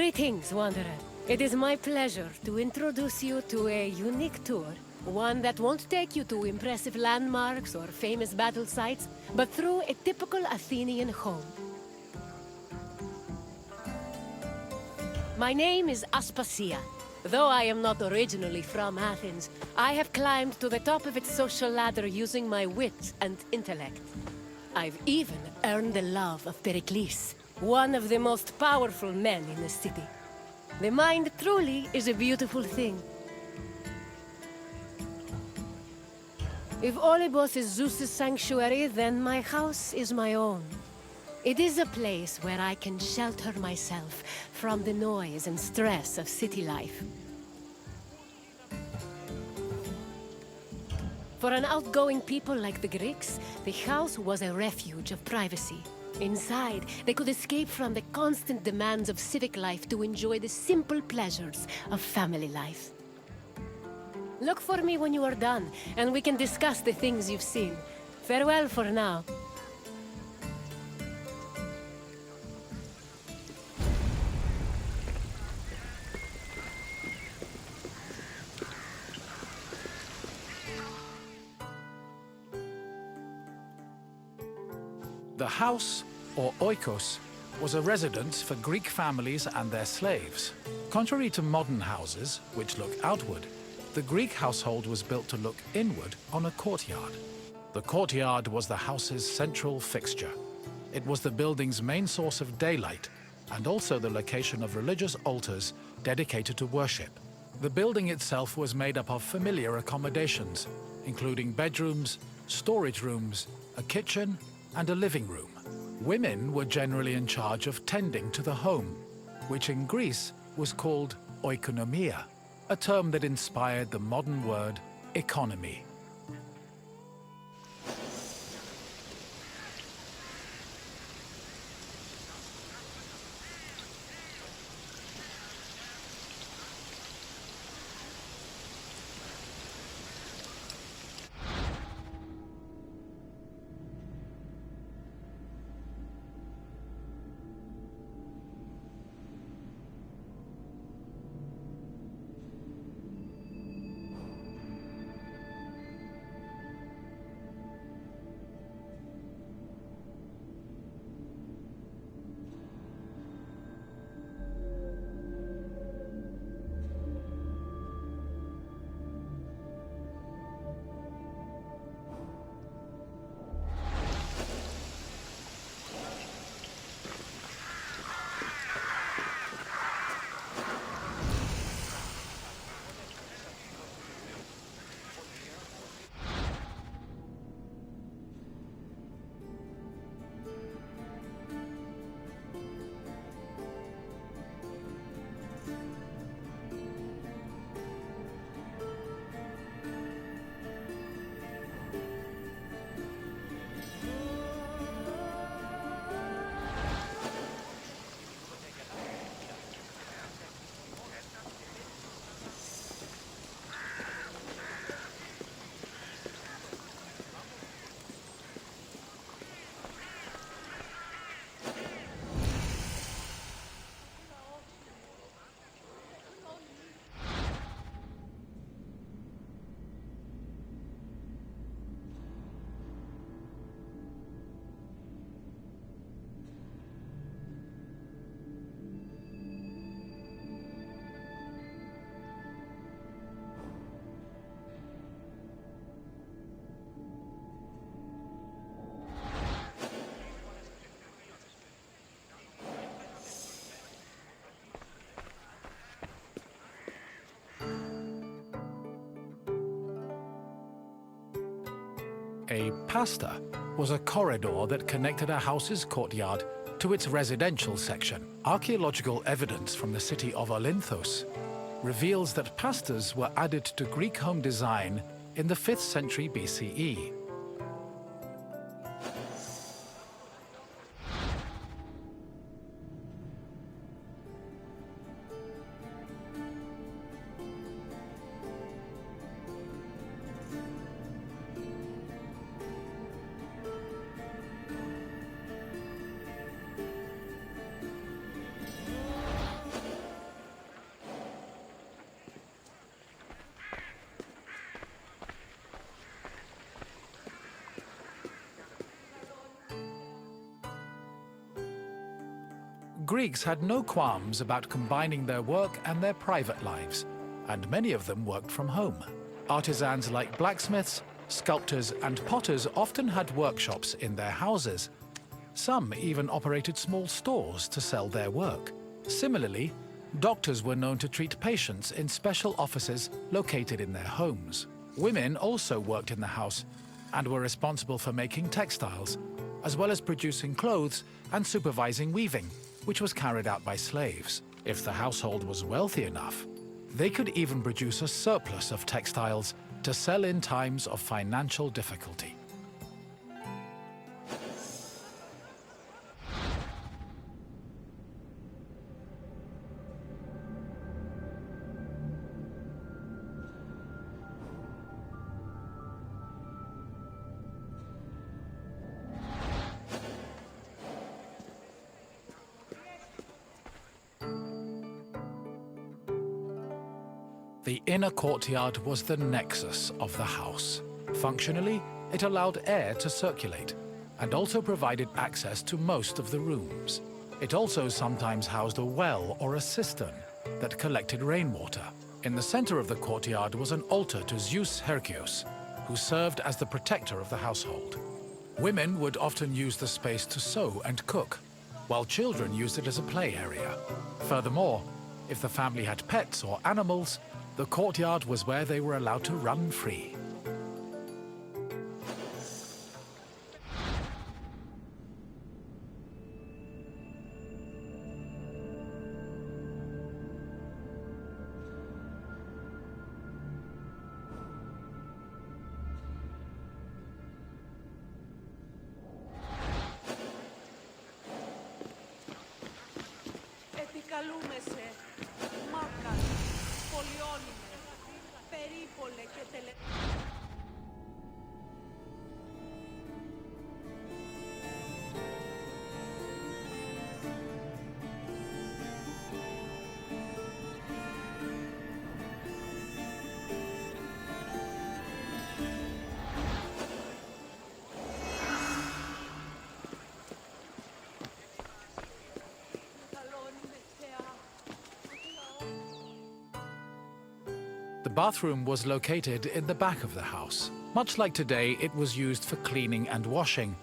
Greetings, Wanderer. It is my pleasure to introduce you to a unique tour. One that won't take you to impressive landmarks or famous battle sites, but through a typical Athenian home. My name is Aspasia. Though I am not originally from Athens, I have climbed to the top of its social ladder using my wit and intellect. I've even earned the love of Pericles, one of the most powerful men in the city. The mind truly is a beautiful thing. If Olympus is Zeus's sanctuary, then my house is my own. It is a place where I can shelter myself from the noise and stress of city life. For an outgoing people like the Greeks, the house was a refuge of privacy. Inside, they could escape from the constant demands of civic life to enjoy the simple pleasures of family life. Look for me when you are done, and we can discuss the things you've seen. Farewell for now. The house, or oikos, was a residence for Greek families and their slaves. Contrary to modern houses, which look outward, the Greek household was built to look inward on a courtyard. The courtyard was the house's central fixture. It was the building's main source of daylight, and also the location of religious altars dedicated to worship. The building itself was made up of familiar accommodations, including bedrooms, storage rooms, a kitchen, and a living room. Women were generally in charge of tending to the home, which in Greece was called oikonomia, a term that inspired the modern word economy. A pasta was a corridor that connected a house's courtyard to its residential section. Archaeological evidence from the city of Olynthos reveals that pastas were added to Greek home design in the 5th century BCE. Greeks had no qualms about combining their work and their private lives, and many of them worked from home. Artisans like blacksmiths, sculptors, and potters often had workshops in their houses. Some even operated small stores to sell their work. Similarly, doctors were known to treat patients in special offices located in their homes. Women also worked in the house and were responsible for making textiles, as well as producing clothes and supervising weaving, which was carried out by slaves. If the household was wealthy enough, they could even produce a surplus of textiles to sell in times of financial difficulty. The inner courtyard was the nexus of the house. Functionally, it allowed air to circulate and also provided access to most of the rooms. It also sometimes housed a well or a cistern that collected rainwater. In the center of the courtyard was an altar to Zeus Hercules, who served as the protector of the household. Women would often use the space to sew and cook, while children used it as a play area. Furthermore, if the family had pets or animals, the courtyard was where they were allowed to run free. Επικαλούμεσαι, Μάκα, Πολιόνιμε, Περίπολε και The bathroom was located in the back of the house. Much like today, it was used for cleaning and washing,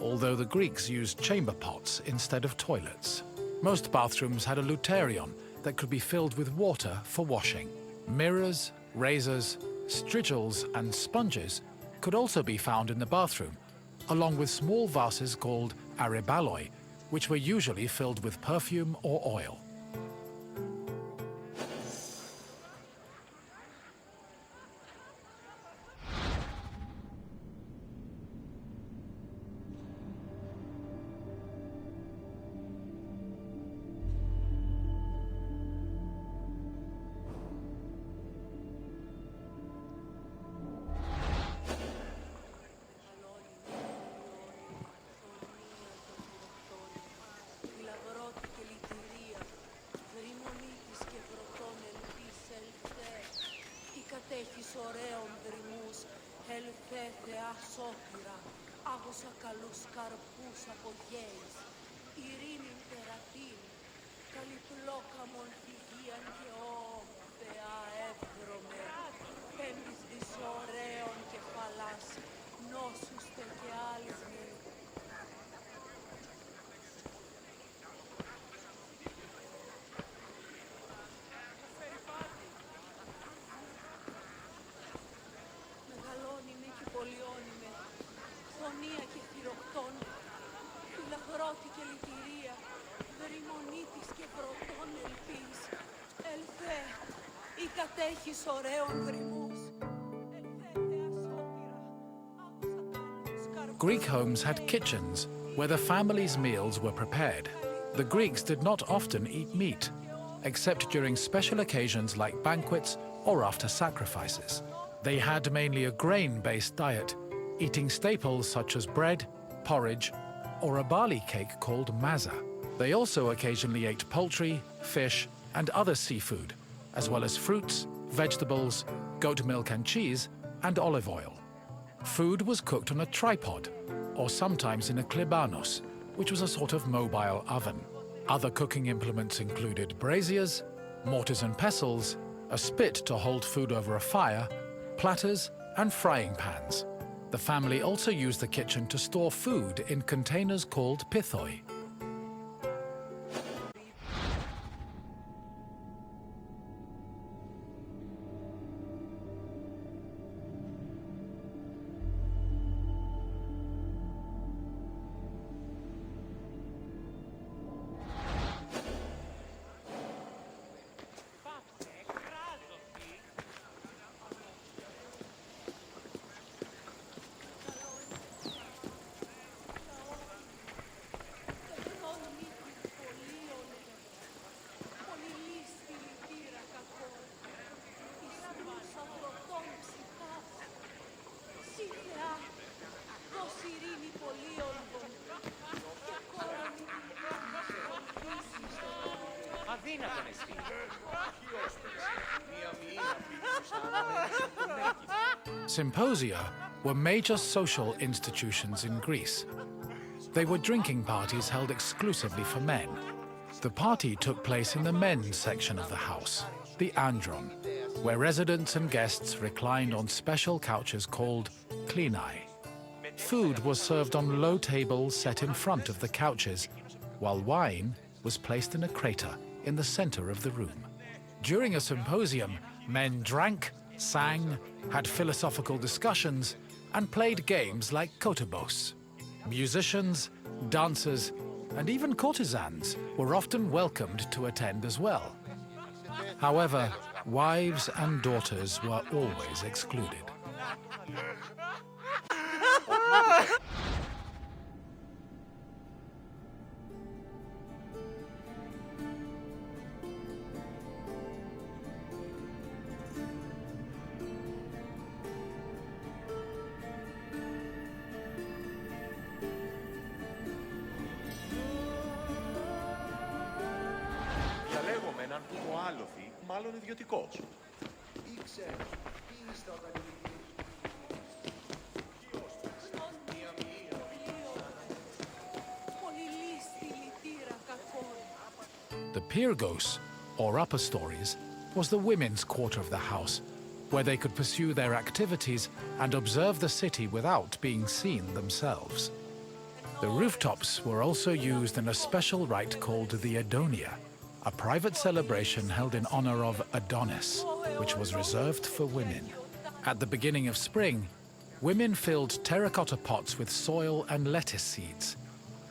although the Greeks used chamber pots instead of toilets. Most bathrooms had a luterion that could be filled with water for washing. Mirrors, razors, strigils, and sponges could also be found in the bathroom, along with small vases called arebaloi, which were usually filled with perfume or oil. Κατέχεις ωραίων δρυμούς, ελθέ θεά σώτηρα, άγωσα καλούς καρπούς από γέης, ειρήνην τερατήν, καλυπλόκαμον φυγίαν και θεά εύδρομε, πέμπτης δις ωραίων κεφαλάς, νόσουστε και άλυσμοι. Πολιόνιμε, χωνία και χειροκτών, φυλαχρώτη και λυτηρία, δρυμονίτης και πρωτών ελπής, ελθέ, ή κατέχεις ωραίων δρυμούς, ελθέ θεά σώτηρα, άγωσα καλούς καρπούς. Greek homes had kitchens where the family's meals were prepared. The Greeks did not often eat meat, except during special occasions like banquets or after sacrifices. They had mainly a grain-based diet, eating staples such as bread, porridge, or a barley cake called maza. They also occasionally ate poultry, fish, and other seafood, as well as fruits, vegetables, goat milk and cheese, and olive oil. Food was cooked on a tripod, or sometimes in a klebanos, which was a sort of mobile oven. Other cooking implements included braziers, mortars and pestles, a spit to hold food over a fire, platters, and frying pans. The family also used the kitchen to store food in containers called pithoi. Symposia were major social institutions in Greece. They were drinking parties held exclusively for men. The party took place in the men's section of the house, the andron, where residents and guests reclined on special couches called klinai. Food was served on low tables set in front of the couches, while wine was placed in a crater in the center of the room. During a symposium, men drank, sang, had philosophical discussions, and played games like kotobos. Musicians, dancers, and even courtesans were often welcomed to attend as well. However, wives and daughters were always excluded. Διαλέγομαι έναν που το άλοθη, μάλλον ιδιωτικός. Ήξερε, τι είστε όταν The Pyrgos, or upper stories, was the women's quarter of the house, where they could pursue their activities and observe the city without being seen themselves. The rooftops were also used in a special rite called the Adonia, a private celebration held in honor of Adonis, which was reserved for women. At the beginning of spring, women filled terracotta pots with soil and lettuce seeds,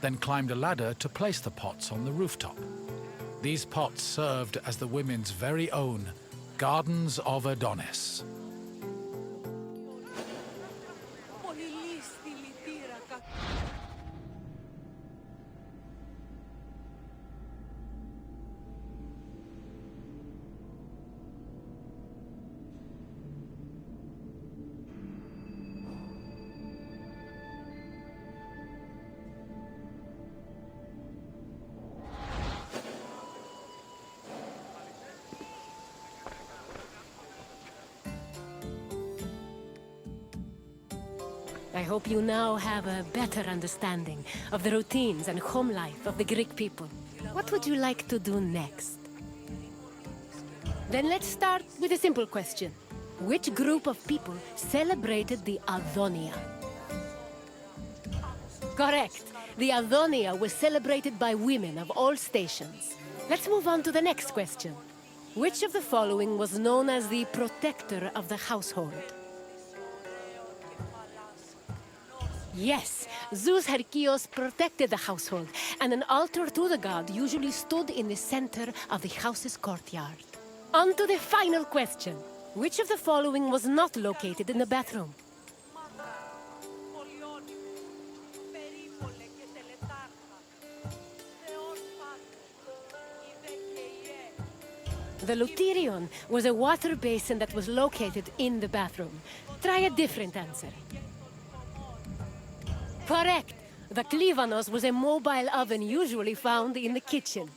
then climbed a ladder to place the pots on the rooftop. These pots served as the women's very own Gardens of Adonis. I hope you now have a better understanding of the routines and home life of the Greek people. What would you like to do next? Then let's start with a simple question. Which group of people celebrated the Adonia? Correct. The Adonia was celebrated by women of all stations. Let's move on to the next question. Which of the following was known as the protector of the household? Yes, Zeus Herkios protected the household, and an altar to the god usually stood in the center of the house's courtyard. On to the final question. Which of the following was not located in the bathroom? The Luterion was a water basin that was located in the bathroom. Try a different answer. Correct. The Klivanos was a mobile oven usually found in the kitchen.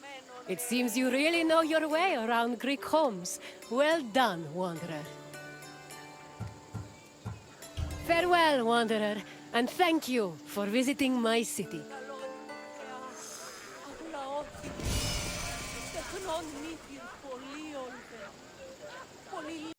It seems you really know your way around Greek homes. Well done, Wanderer. Farewell, Wanderer, and thank you for visiting my city. τεχνών νύχιρ πολύ όλβε. Πολύ